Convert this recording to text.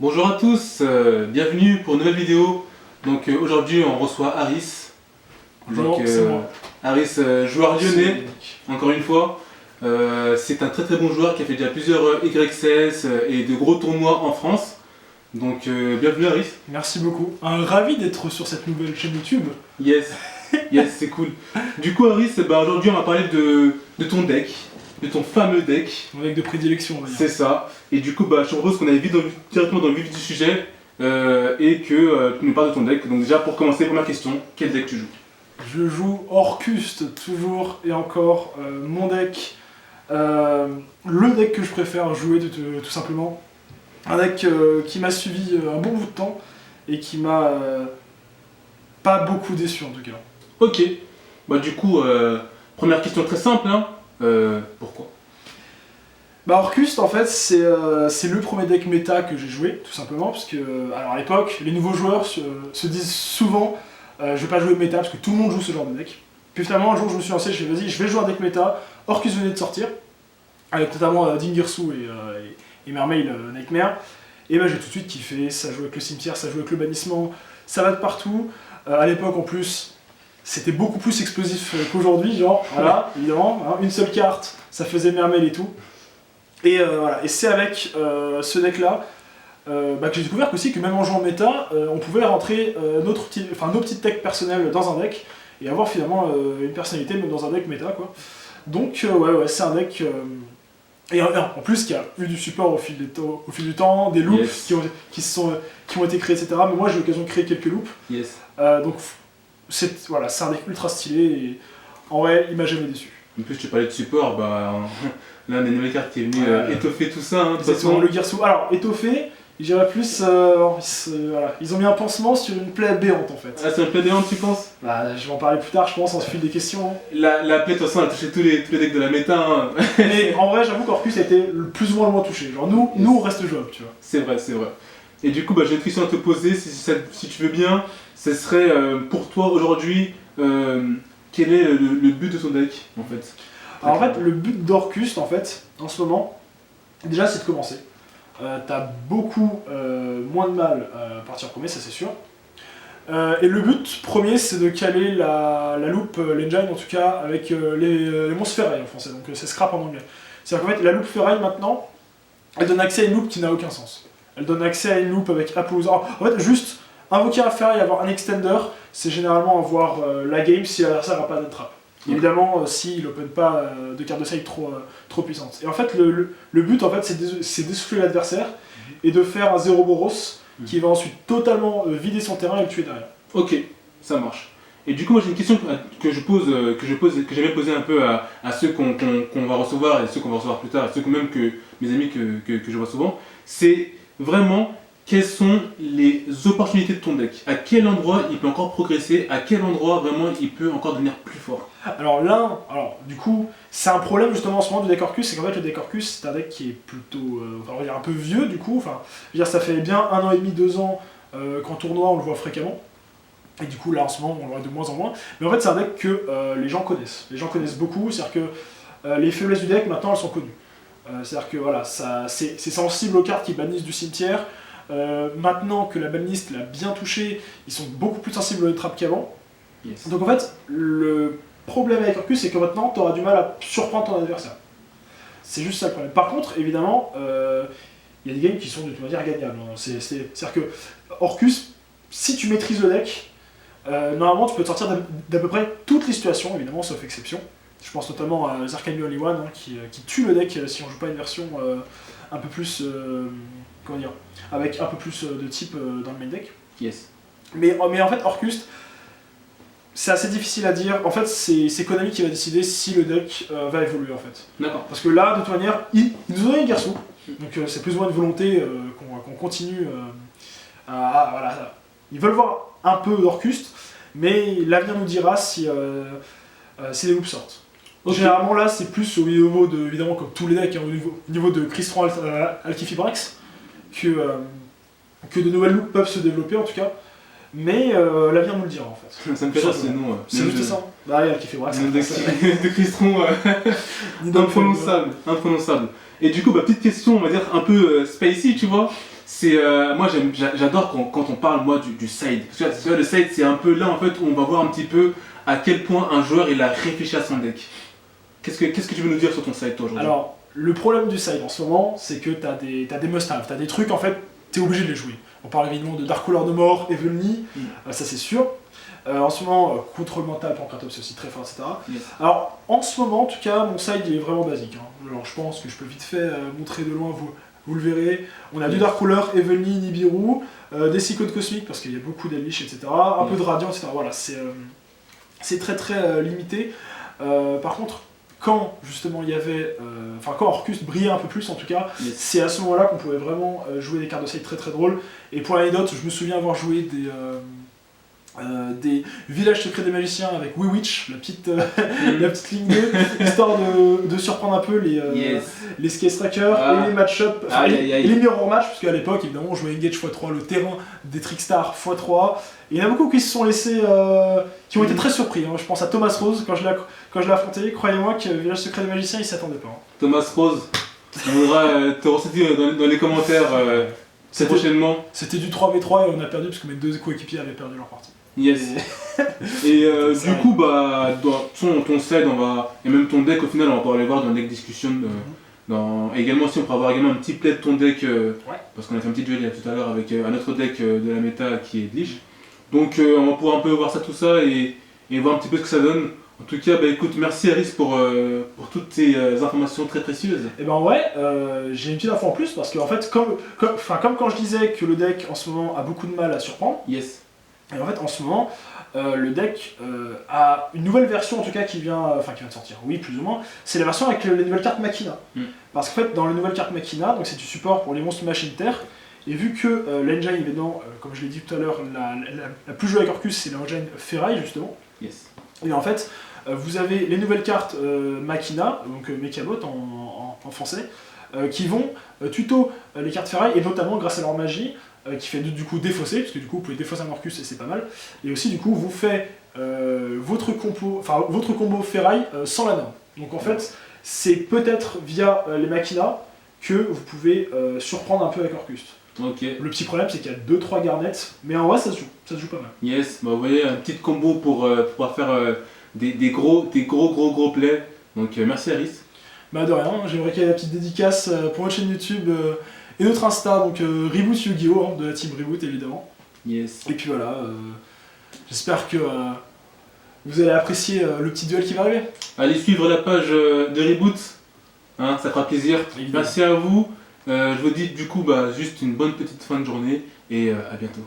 Bonjour à tous, bienvenue pour une nouvelle vidéo. Donc aujourd'hui on reçoit Harris. Bonjour, Donc, c'est moi. Harris, joueur lyonnais, encore une fois. C'est un très très bon joueur qui a fait déjà plusieurs YCS et de gros tournois en France. Donc bienvenue Harris. Merci beaucoup. Ravi d'être sur cette nouvelle chaîne YouTube. Yes, yes, c'est cool. Du coup Harris, aujourd'hui on va parler de ton deck, de ton fameux deck. Mon deck de prédilection, on va dire. C'est ça. Et du coup, je te propose qu'on aille directement dans le vif du sujet et que tu nous parles de ton deck. Donc déjà, pour commencer, première question, quel deck tu joues? Je joue Orcust, toujours et encore. Mon deck, le deck que je préfère jouer tout simplement. Un deck qui m'a suivi un bon bout de temps et qui m'a pas beaucoup déçu en tout cas. Ok. Du coup, première question très simple, hein. Pourquoi? Orcust en fait c'est le premier deck méta que j'ai joué tout simplement parce que alors à l'époque les nouveaux joueurs se disent souvent je vais pas jouer méta parce que tout le monde joue ce genre de deck. Puis finalement un jour je me suis lancé, je me suis dit vas-y je vais jouer un deck méta. Orcust venait de sortir avec notamment Dingirsu et Mermail Nightmare et j'ai tout de suite kiffé, ça joue avec le cimetière, ça joue avec le bannissement, ça va de partout. À l'époque en plus c'était beaucoup plus explosif qu'aujourd'hui, genre voilà évidemment hein, une seule carte ça faisait Mermail et tout. Et voilà, et c'est avec ce deck là que j'ai découvert aussi que même en jouant méta, on pouvait rentrer nos petites techs personnelles dans un deck et avoir finalement une personnalité même dans un deck méta quoi. Donc ouais c'est un deck et en plus qui a eu du support au fil du temps, des loops yes. qui ont été créés etc. Mais moi j'ai eu l'occasion de créer quelques loops. Yes. Donc c'est un deck ultra stylé et en vrai il m'a jamais déçu. En plus tu parlais de support, l'un des nouvelles cartes qui est venu étoffer tout ça. Hein, exactement, le Girsu. Alors, étoffé, je dirais plus. Voilà. Ils ont mis un pansement sur une plaie béante en fait. Ah, c'est une plaie béante, tu penses? Je vais en parler plus tard, je pense, en fil des questions. La plaie, de toute façon, elle a touché tous les decks de la méta. Hein. Mais en vrai, j'avoue qu'Orcus a été plus ou moins le moins touché. Genre, nous on reste jouable, tu vois. C'est vrai, c'est vrai. Et du coup, j'ai une question à te poser, si tu veux bien. Ce serait pour toi aujourd'hui, quel est le but de ton deck en fait? Alors en fait, le but d'Orcust, en fait, en ce moment, déjà c'est de commencer. T'as beaucoup moins de mal à partir premier, ça c'est sûr. Et le but premier, c'est de caler la loupe, l'engine en tout cas, avec les monstres ferrailles en français, donc c'est scrap en anglais. C'est-à-dire qu'en fait, la loupe ferraille maintenant, elle donne accès à une loupe qui n'a aucun sens. Elle donne accès à une loupe avec Apollo. En fait, juste invoquer un ferraille, avoir un extender, c'est généralement avoir la game si l'adversaire n'a pas de trap. Évidemment, s'il n'open pas de carte de side trop puissante. Et en fait, le but, en fait, c'est d'essouffler l'adversaire et de faire un 0 Boros qui va ensuite totalement vider son terrain et le tuer derrière. Ok, ça marche. Et du coup, moi j'ai une question que j'aime poser un peu à ceux qu'on va recevoir et ceux qu'on va recevoir plus tard, et ceux même que mes amis que je vois souvent. C'est vraiment quelles sont les opportunités de ton deck? À quel endroit il peut encore progresser? À quel endroit vraiment il peut encore devenir plus fort? Alors du coup, c'est un problème justement en ce moment du deck Orcus, c'est qu'en fait le deck Orcus c'est un deck qui est plutôt, on va dire un peu vieux du coup, enfin, je veux dire ça fait bien 1 an et demi, 2 ans qu'en tournoi on le voit fréquemment. Et du coup là en ce moment on le voit de moins en moins. Mais en fait c'est un deck que les gens connaissent. Les gens connaissent beaucoup, c'est-à-dire que les faiblesses du deck maintenant elles sont connues. C'est-à-dire que voilà, c'est sensible aux cartes qui bannissent du cimetière. Maintenant que la banlist l'a bien touché, ils sont beaucoup plus sensibles aux trappes qu'avant. Yes. Donc en fait, le problème avec Orcus, c'est que maintenant, tu auras du mal à surprendre ton adversaire. C'est juste ça le problème. Par contre, évidemment, il y a des games qui sont de toute manière gagnables. C'est-à-dire que Orcus, si tu maîtrises le deck, normalement tu peux te sortir d'à peu près toutes les situations, évidemment, sauf exception. Je pense notamment à Zarkani Only One, qui tue le deck si on joue pas une version un peu plus... comment dire, avec un peu plus de type dans le main deck. Yes. Mais en fait, Orcust, c'est assez difficile à dire. En fait, c'est Konami qui va décider si le deck va évoluer en fait. D'accord. Parce que là, de toute manière, ils nous ont donné une Girsu. Donc c'est plus ou moins une volonté qu'on continue voilà. Ils veulent voir un peu d'Orcust, mais l'avenir nous dira si les loops sortent. Okay. Généralement là, c'est plus au niveau de, évidemment comme tous les decks, hein, au niveau de Crystron Alkifibrax, que de nouvelles loops peuvent se développer en tout cas, mais l'avenir nous le dira en fait. Ça me fait rire ce nom. C'est juste ça. Bah oui, Alkifibrax. De Crystron imprononçable. Et du coup, petite question, on va dire un peu spicy, tu vois. Moi j'adore quand on parle moi du side. Parce que tu vois, le side c'est un peu là en fait où on va voir un petit peu à quel point un joueur il a réfléchi à son deck. Qu'est-ce que tu veux nous dire sur ton side toi aujourd'hui? Alors, le problème du side en ce moment, c'est que t'as des must-have, t'as des trucs en fait, t'es obligé de les jouer. On parle évidemment de Dark Lord of Mort, Evelyn, ça c'est sûr. En ce moment, contrôle mental, Pancratops c'est aussi très fort, etc. Yes. Alors, en ce moment, en tout cas, mon side il est vraiment basique. Hein. Alors, je pense que je peux vite fait montrer de loin, vous le verrez. On a du Dark Couleur, Evelyn, Nibiru, des cyclones cosmiques, parce qu'il y a beaucoup d'Elish, etc. Un peu de Radiant, etc. Voilà, c'est très très limité. Par contre, quand justement il y avait, quand Orcust brillait un peu plus en tout cas, c'est à ce moment-là qu'on pouvait vraiment jouer des cartes de side très très drôles. Et pour l'anecdote, je me souviens avoir joué des villages secrets des magiciens avec Witch, la petite ligne 2, histoire de surprendre un peu les Skace Trackers et les match-up, et les mirror match, parce qu'à l'époque évidemment on jouait Engage x3, le terrain des Trickstars x3, et il y en a beaucoup qui se sont laissés, qui ont été très surpris, hein. Je pense à Thomas Rose, quand je l'ai affronté, croyez-moi que Village secret des magiciens il s'y attendait pas. Hein. Thomas Rose, on voudra te ressortir dans les commentaires prochainement. C'était du 3v3 et on a perdu parce que mes deux coéquipiers avaient perdu leur partie. Yes. Et du coup, bah, ton side, et même ton deck, au final, on va pouvoir aller voir dans le deck discussion. Également, si on pourra avoir également un petit play de ton deck, parce qu'on a fait un petit duel tout à l'heure avec un autre deck de la méta qui est Lich. Donc, on va pouvoir un peu voir ça, tout ça, et voir un petit peu ce que ça donne. En tout cas, bah, écoute, merci Aris pour toutes tes informations très précieuses. Et ben ouais, j'ai une petite info en plus, parce qu'en fait, comme quand je disais que le deck en ce moment a beaucoup de mal à surprendre, yes. Et en fait, en ce moment, le deck a une nouvelle version, en tout cas, qui vient de sortir, oui, plus ou moins. C'est la version avec les nouvelles cartes Machina. Parce qu'en fait, dans les nouvelles cartes Machina, donc c'est du support pour les monstres machine terre, et vu que l'engine, évidemment, comme je l'ai dit tout à l'heure, la plus jouée avec Orcus, c'est l'engine Ferraille, justement. Yes. Et en fait, vous avez les nouvelles cartes Machina, donc Mechabot en français, qui vont tuto les cartes Ferraille, et notamment grâce à leur magie, qui fait du coup défausser, parce que du coup vous pouvez défausser un Orcus et c'est pas mal, et aussi du coup vous fait votre combo ferraille sans la norme. Donc en fait, c'est peut-être via les Machina que vous pouvez surprendre un peu avec Orcus. Okay. Le petit problème c'est qu'il y a 2-3 garnets, mais en vrai ça se joue pas mal. Yes, bah, vous voyez, un petit combo pour pouvoir faire des gros plays, donc merci Aris. Bah de rien, j'aimerais qu'il y ait la petite dédicace pour votre chaîne YouTube et notre Insta, donc Reboot Yu-Gi-Oh! Hein, de la team Reboot évidemment. Yes. Et puis voilà, j'espère que vous allez apprécier le petit duel qui va arriver. Allez suivre la page de Reboot, hein, ça fera plaisir. Évidemment. Merci à vous. Je vous dis du coup juste une bonne petite fin de journée et à bientôt.